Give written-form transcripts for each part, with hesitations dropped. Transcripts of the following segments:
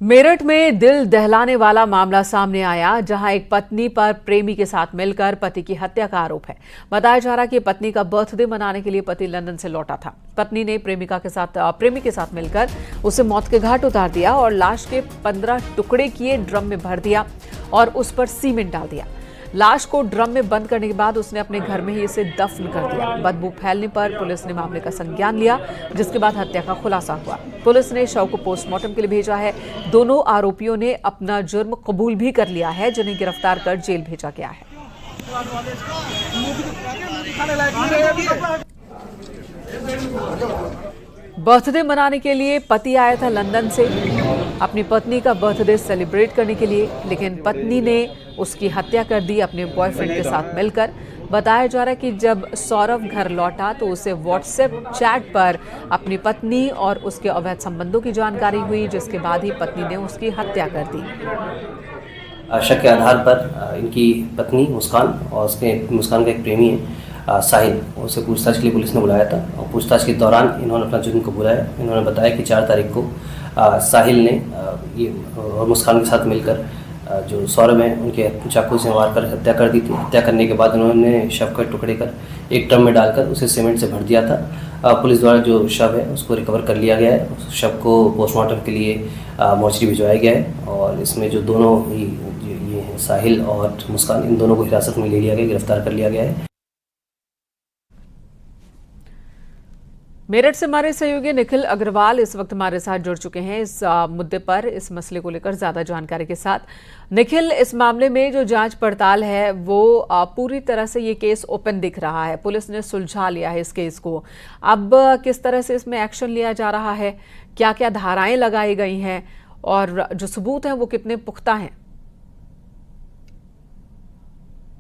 मेरठ में दिल दहलाने वाला मामला सामने आया, जहां एक पत्नी पर प्रेमी के साथ मिलकर पति की हत्या का आरोप है। बताया जा रहा कि पत्नी का बर्थडे मनाने के लिए पति लंदन से लौटा था। पत्नी ने प्रेमी के साथ मिलकर उसे मौत के घाट उतार दिया और लाश के 15 टुकड़े किए ड्रम में भर दिया और उस पर सीमेंट डाल दिया। लाश को ड्रम में बंद करने के बाद उसने अपने घर में ही इसे दफन कर दिया। बदबू फैलने पर पुलिस ने मामले का संज्ञान लिया, जिसके बाद हत्या का खुलासा हुआ। पुलिस ने शव को पोस्टमार्टम के लिए भेजा है। दोनों आरोपियों ने अपना जुर्म कबूल भी कर लिया है, जिन्हें गिरफ्तार कर जेल भेजा गया है। बर्थडे मनाने के लिए पति आया था लंदन से अपनी पत्नी का बर्थडे सेलिब्रेट करने के लिए, लेकिन पत्नी ने उसकी हत्या कर दी अपने बॉयफ्रेंड के साथ मिलकर। बताया जा रहा है कि जब सौरभ घर लौटा तो उसे व्हाट्सएप चैट पर अपनी पत्नी और उसके अवैध संबंधों की जानकारी हुई, जिसके बाद ही पत्नी ने उसकी हत्या कर दी। शक के आधार पर इनकी पत्नी मुस्कान और मुस्कान का एक प्रेमी है साहिल, उसे पूछताछ के लिए पुलिस ने बुलाया था और पूछताछ के दौरान इन्होंने अपना जुर्म कबूला है। इन्होंने बताया कि 4 तारीख को साहिल ने ये और मुस्कान के साथ मिलकर जो सौरभ हैं उनके चाकू से मार कर हत्या कर दी थी। हत्या करने के बाद उन्होंने शव के टुकड़े कर एक ड्रम में डालकर उसे सीमेंट से भर दिया था। पुलिस द्वारा जो शव है उसको रिकवर कर लिया गया है। उस शव को पोस्टमार्टम के लिए मोर्चरी भिजवाया गया है और इसमें जो दोनों ही ये हैं साहिल और मुस्कान, इन दोनों को हिरासत में ले लिया गया, गिरफ्तार कर लिया गया है। मेरठ से हमारे सहयोगी निखिल अग्रवाल इस वक्त हमारे साथ जुड़ चुके हैं इस मुद्दे पर, इस मसले को लेकर ज्यादा जानकारी के साथ। निखिल, इस मामले में जो जांच पड़ताल है वो पूरी तरह से ये केस ओपन दिख रहा है, पुलिस ने सुलझा लिया है इस केस को। अब किस तरह से इसमें एक्शन लिया जा रहा है, क्या क्या धाराएं लगाई गई हैं और जो सबूत हैं वो कितने पुख्ता हैं?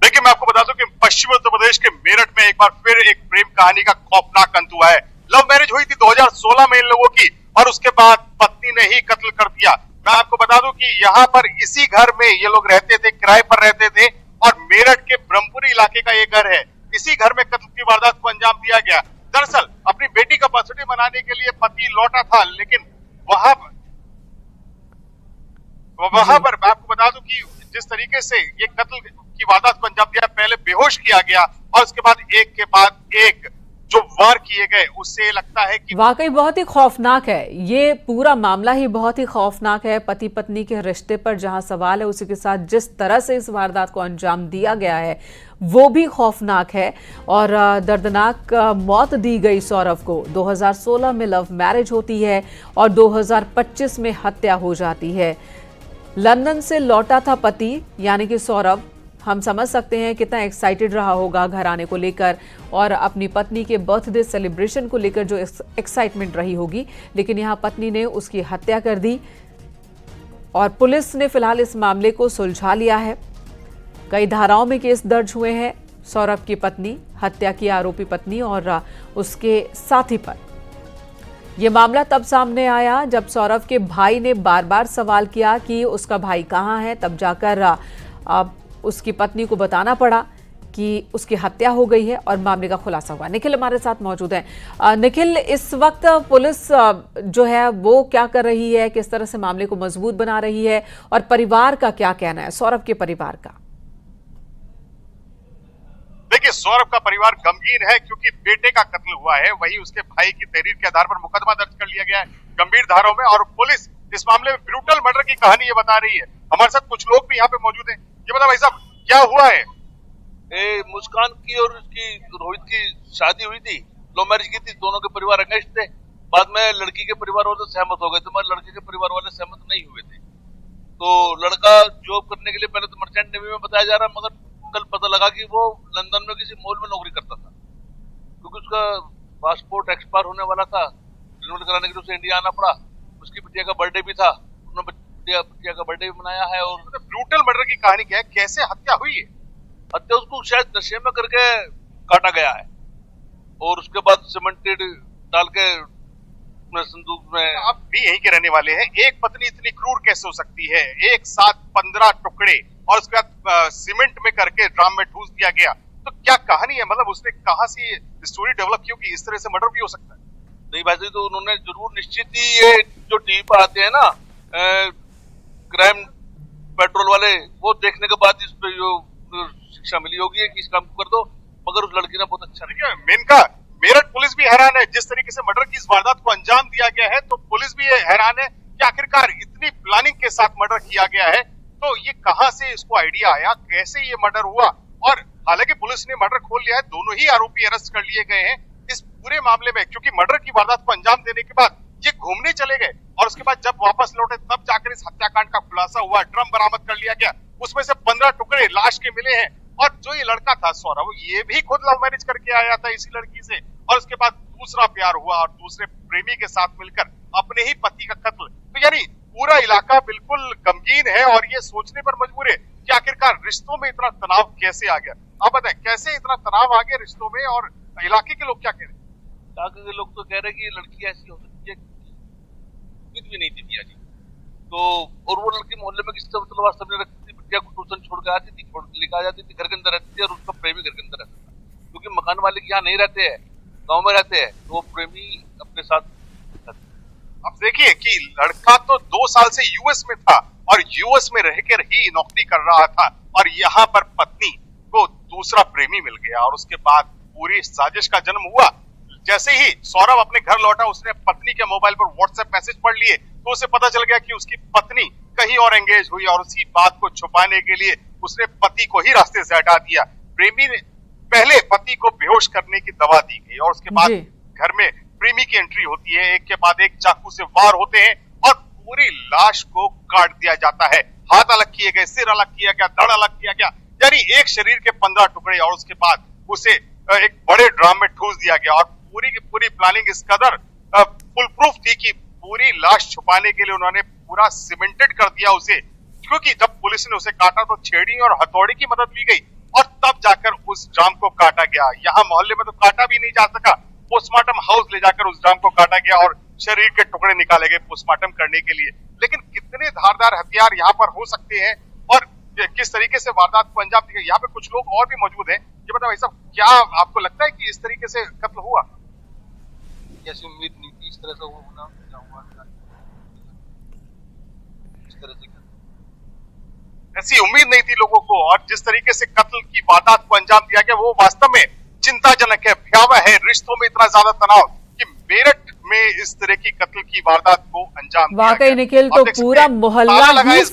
देखिए, मैं आपको बता दूं कि पश्चिमी उत्तर प्रदेश के मेरठ में एक बार फिर एक प्रेम कहानी का खौफनाक अंत हुआ है। लव मैरिज हुई थी 2016 में इन लोगों की और उसके बाद पत्नी ने ही कत्ल कर दिया। मैं आपको बता दूं कि यहाँ पर इसी घर में ये लोग रहते थे, किराए पर रहते थे और मेरठ के ब्रह्मपुरी इलाके का ये घर है। इसी घर में कत्ल की वारदात को अंजाम दिया गया। दरअसल अपनी बेटी का बर्थडे मनाने के लिए पति लौटा था, लेकिन वहां पर मैं आपको बता दूं कि जिस तरीके से ये कत्ल की वारदात को अंजाम दिया, पहले बेहोश किया गया और उसके बाद एक के बाद एक जो वार किए गए, उससे लगता है कि वाकई बहुत ही खौफनाक है। ये पूरा मामला ही बहुत ही खौफनाक है। पति पत्नी के रिश्ते पर जहां सवाल है, उसी के साथ जिस तरह से इस वारदात को अंजाम दिया गया है वो भी खौफनाक है। और दर्दनाक मौत दी गई सौरभ को। 2016 में लव मैरिज होती है और 2025 में हत्या हो जाती है। लंदन से लौटा था पति यानी कि सौरभ। हम समझ सकते हैं कितना एक्साइटेड रहा होगा घर आने को लेकर और अपनी पत्नी के बर्थडे सेलिब्रेशन को लेकर जो एक्साइटमेंट रही होगी, लेकिन यहाँ पत्नी ने उसकी हत्या कर दी और पुलिस ने फिलहाल इस मामले को सुलझा लिया है। कई धाराओं में केस दर्ज हुए हैं सौरभ की पत्नी, हत्या की आरोपी पत्नी और उसके साथी पर। यह मामला तब सामने आया जब सौरभ के भाई ने बार बार सवाल किया कि उसका भाई कहाँ है। तब जाकर उसकी पत्नी को बताना पड़ा कि उसकी हत्या हो गई है और मामले का खुलासा हुआ। निखिल हमारे साथ मौजूद हैं। निखिल, इस वक्त पुलिस जो है वो क्या कर रही है, किस तरह से मामले को मजबूत बना रही है और परिवार का क्या कहना है, सौरभ के परिवार का? देखिए, सौरभ का परिवार गमगीन है क्योंकि बेटे का कत्ल हुआ है। वही उसके भाई की तहरीर के आधार पर मुकदमा दर्ज कर लिया गया है गंभीर धाराओं में और पुलिस इस मामले में ब्रूटल मर्डर की कहानी ये बता रही है। हमारे साथ कुछ लोग भी यहाँ पे मौजूद हैं। ये बता भाई साहब, क्या हुआ है? मुस्कान की और उसकी रोहित की शादी हुई थी, लव मैरिज की थी। दोनों के परिवार अगेंस्ट थे। बाद में लड़की के परिवार वाले सहमत हो गए थे, मगर लड़के के परिवार वाले सहमत नहीं हुए थे। तो लड़का जॉब करने के लिए पहले तो मर्चेंट नेवी में बताया जा रहा, मगर कल पता लगा कि वो लंदन में किसी मॉल में नौकरी करता था, क्योंकि उसका पासपोर्ट एक्सपायर होने वाला था। रिन्यूअल कराने के लिए उसे इंडिया आना पड़ा। उसकी बिटिया का बर्थडे भी था, उन्होंने बिटिया का बर्थडे भी मनाया है। और ब्रूटल मर्डर की कहानी क्या है, कैसे हत्या हुई है? हत्या उसको शायद नशे में करके काटा गया है और उसके बाद सीमेंटेड डाल के संदूक में। आप भी यहीं के रहने वाले हैं, एक पत्नी इतनी क्रूर कैसे हो सकती है? एक साथ 15 टुकड़े और उसके बाद सीमेंट में करके ड्रम में ठूस दिया गया। तो क्या कहानी है, मतलब उसने कहां से स्टोरी डेवलप की कि इस तरह से मर्डर भी हो सकता है? नहीं भाई, तो उन्होंने जरूर निश्चित ही ये जो टीवी पर आते हैं ना क्राइम पेट्रोल वाले, वो देखने के बाद इस पे जो शिक्षा मिली होगी है कि इस काम को कर दो, मगर उस लड़की ने बहुत अच्छा देखिए मेनका मेरठ पुलिस भी हैरान है जिस तरीके से मर्डर की इस वारदात को अंजाम दिया गया है, तो पुलिस भी हैरान है कि आखिरकार इतनी प्लानिंग के साथ मर्डर किया गया है, तो ये कहां से इसको आइडिया आया, कैसे ये मर्डर हुआ। और हालांकि पुलिस ने मर्डर खोल लिया है, दोनों ही आरोपी अरेस्ट कर लिए गए हैं इस पूरे मामले में, क्योंकि मर्डर की वारदात को अंजाम देने के बाद ये घूमने चले गए और उसके बाद जब वापस लौटे तब जाकर इस हत्याकांड का खुलासा हुआ। ड्रम बरामद कर लिया गया, उसमें से 15 टुकड़े लाश के मिले हैं, और जो ये लड़का था सौरभ, ये भी खुद लव मैरिज करके आया था इसी लड़की से, और उसके बाद दूसरा प्यार हुआ और दूसरे प्रेमी के साथ मिलकर अपने ही पति का कत्ल। तो यानी पूरा इलाका बिल्कुल गमगीन है और ये सोचने पर मजबूर है कि आखिरकार रिश्तों में इतना तनाव कैसे आ गया। आप बताएं कैसे इतना तनाव आ गया रिश्तों में, और इलाके के लोग क्या कह रहे हैं? इलाके के लोग तो कह रहे हैं कि ये लड़की ऐसी हो सकती है, उम्मीद भी नहीं थी भैया जी। तो और वो लड़की मोहल्ले में किसी तलवार सामने रखती थी, बिटिया को ट्यूशन छोड़ के आती थी, छोड़ के लेकर आ जाती थी, घर के अंदर रहती थी, और उसका प्रेमी घर के अंदर रहता था, क्योंकि मकान मालिक यहाँ नहीं रहते हैं, गाँव में रहते हैं, तो वो प्रेमी अपने साथ। अब देखिए कि लड़का तो 2 साल से यूएस में था और यूएस में रहकर ही नौकरी कर रहा था, और यहाँ पर पत्नी को दूसरा प्रेमी मिल गया, और उसके बाद पूरी साजिश का जन्म हुआ। जैसे ही सौरभ अपने घर लौटा, उसने पत्नी के मोबाइल पर व्हाट्सएप मैसेज पढ़ लिए, तो उसे पता चल गया कि उसकी पत्नी कहीं और एंगेज हुई, और उसी बात को छुपाने के लिए उसने पति को ही रास्ते से हटा दिया। प्रेमी ने पहले पति को बेहोश करने की दवा दी गई, और उसके बाद घर में प्रेमी की एंट्री होती है, एक के बाद एक चाकू से वार होते हैं और पूरी लाश को काट दिया जाता है। हाथ अलग किए गए, सिर अलग किया गया, धड़ अलग किया गया, यानी एक शरीर के 15 टुकड़े, और उसके बाद उसे एक बड़े ड्राम में ठूस दिया गया। और पूरी की पूरी प्लानिंग इस कदर फुल प्रूफ थी कि पूरी लाश छुपाने के लिए उन्होंने पूरा सीमेंटेड कर दिया उसे, क्योंकि जब पुलिस ने उसे काटा तो छेड़ी और हथौड़ी की मदद ली गई, और तब जाकर उस ड्राम को काटा गया। यहाँ मोहल्ले में तो काटा भी नहीं जा सका, पोस्टमार्टम हाउस ले जाकर उस ड्राम को काटा गया और शरीर के टुकड़े निकाले गए पोस्टमार्टम करने के लिए। लेकिन कितने धारदार हथियार यहाँ पर हो सकते हैं और किस तरीके से वारदात को अंजाम दिया। यहाँ पे कुछ लोग और भी मौजूद हैं, ये बताओ भाई साहब, क्या आपको लगता है कि इस तरीके से कत्ल हुआ? जैसी उम्मीद नहीं थी इस तरह से होना, क्या हुआ इस तरह से, ऐसी उम्मीद नहीं थी लोगों को, और जिस तरीके से कत्ल की वारदात को अंजाम दिया गया वो वास्तव में चिंताजनक है, भयावह है। रिश्तों में इतना ज्यादा तनाव कि मेरठ में इस तरह की कत्ल की वारदात को अंजाम दिया गया। वाकई निखिल, तो पूरा मोहल्ला ही